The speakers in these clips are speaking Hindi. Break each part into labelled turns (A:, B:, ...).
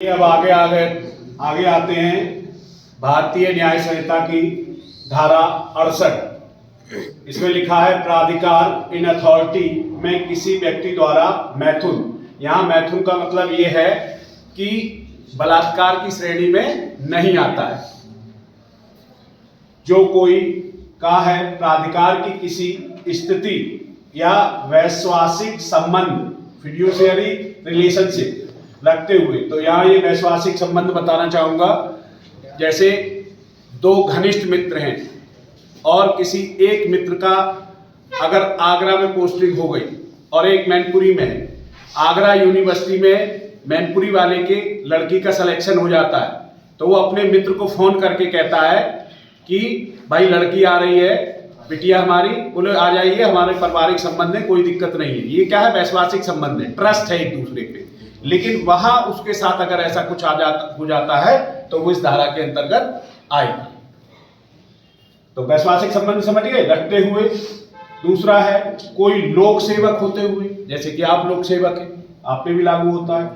A: अब आगे आते हैं भारतीय न्याय संहिता की धारा 68। इसमें लिखा है प्राधिकार इन अथॉरिटी में किसी व्यक्ति द्वारा मैथुन। यहाँ मैथुन का मतलब ये है कि बलात्कार की श्रेणी में नहीं आता है। जो कोई कहा है प्राधिकार की किसी स्थिति या वैश्वासिक संबंध फिड्यूशियरी रिलेशनशिप रखते हुए, तो यहाँ ये वैश्वासिक संबंध बताना चाहूंगा। जैसे दो घनिष्ठ मित्र हैं और किसी एक मित्र का अगर आगरा में पोस्टिंग हो गई और एक मैनपुरी में है, आगरा यूनिवर्सिटी में मैनपुरी वाले के लड़की का सिलेक्शन हो जाता है, तो वो अपने मित्र को फोन करके कहता है कि भाई लड़की आ रही है, बिटिया हमारी, बोले आ जाइए, हमारे पारिवारिक संबंध है, कोई दिक्कत नहीं है। ये क्या है? वैश्वासिक संबंध है, ट्रस्ट है एक दूसरे पे। लेकिन वहां उसके साथ अगर ऐसा कुछ हो जाता है तो वो इस धारा के अंतर्गत आएगी। तो वैश्वासिक संबंध समझ गए रखते हुए। दूसरा है कोई लोक सेवक होते हुए, जैसे कि आप लोक सेवक हैं, आप पे भी लागू होता है।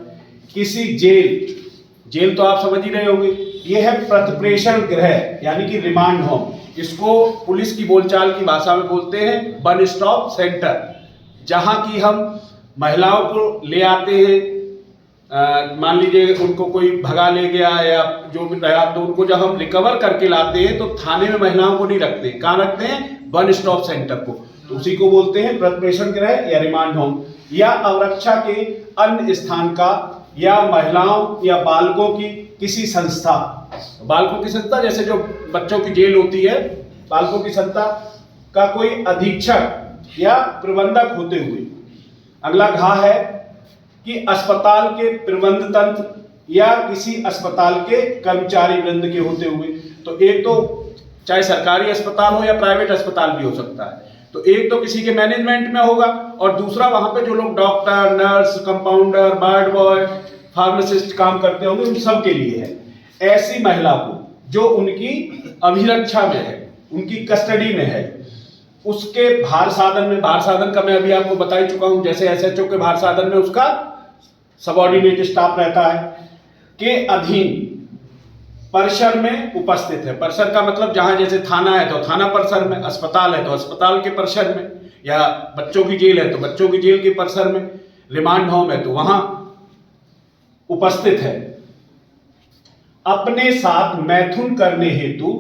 A: किसी जेल तो आप समझ ही रहे होंगे, ये है प्रतिप्रेषण गृह यानी कि रिमांड होम। इसको पुलिस की बोलचाल की भाषा में बोलते हैं वन स्टॉप सेंटर, जहां की हम महिलाओं को ले आते हैं। मान लीजिए उनको कोई भगा ले गया या जो भी रहा, तो उनको जब हम रिकवर करके लाते हैं तो थाने में महिलाओं को नहीं रखते, कहाँ रखते हैं? वन स्टॉप सेंटर को। तो उसी को बोलते हैं प्रतिप्रेषण गृह या रिमांड होम। या अवरक्षा के अन्य स्थान का या महिलाओं या बालकों की किसी संस्था, बालकों की संस्था जैसे जो बच्चों की जेल होती है, बालकों की संस्था का कोई अधीक्षक या प्रबंधक होते हुए। अगला घा है कि अस्पताल के प्रबंध तंत्र या किसी अस्पताल के कर्मचारी वृंद के होते हुए। तो एक तो चाहे सरकारी अस्पताल हो या प्राइवेट अस्पताल भी हो सकता है, तो एक तो किसी के मैनेजमेंट में होगा और दूसरा वहां पे जो लोग doctor, nurse, compounder, ward boy, pharmacist काम करते होंगे, उन सब के लिए है। ऐसी महिला को जो उनकी अभिरक्षा में है, उनकी कस्टडी में है, उसके भार साधन में, भार साधन का मैं अभी आपको बता ही चुका हूं, जैसे एसएचओ के भार साधन में उसका सबऑर्डिनेट स्टाफ रहता है, के अधीन परिसर में उपस्थित है। परिसर का मतलब जहां जैसे थाना है तो थाना परिसर में, अस्पताल है तो अस्पताल के परिसर में, या बच्चों की जेल है तो बच्चों की जेल के परिसर में, रिमांड होम है तो वहां उपस्थित है। अपने साथ मैथुन करने हेतु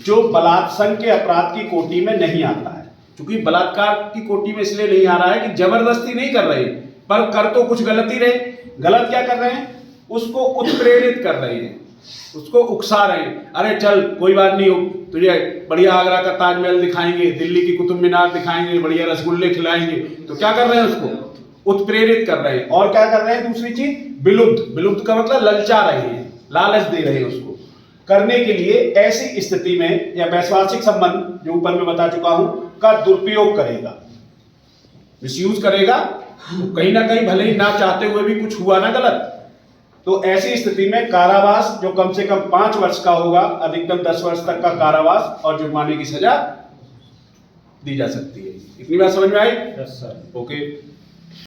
A: जो बलात्संग के अपराध की कोटि में नहीं आता है। क्योंकि बलात्कार की कोटि में इसलिए नहीं आ रहा है कि जबरदस्ती नहीं कर रहे, पर कर तो कुछ गलत ही रहे। गलत क्या कर रहे हैं? उसको उत्प्रेरित कर रहे हैं, उसको उकसा रहे हैं। अरे चल कोई बात नहीं, हो तुझे बढ़िया आगरा का ताजमहल दिखाएंगे, दिल्ली की कुतुब मीनार दिखाएंगे, बढ़िया रसगुल्ले खिलाएंगे। तो क्या कर रहे हैं? उसको उत्प्रेरित कर रहे हैं। और क्या कर रहे हैं? दूसरी चीज विलुप्त का मतलब ललचा रहे हैं, लालच दे रहे हैं उसको करने के लिए। ऐसी स्थिति में या वैश्वासिक संबंध जो ऊपर में बता चुका हूं का दुरुपयोग करेगा, मिसयूज करेगा, तो कहीं ना कहीं भले ही ना चाहते हुए भी कुछ हुआ ना गलत, तो ऐसी स्थिति में कारावास जो कम से कम 5 वर्ष का होगा, अधिकतम 10 वर्ष तक का कारावास और जुर्माने की सजा दी जा सकती है। इतनी बात समझ में आई? Yes sir. ओके।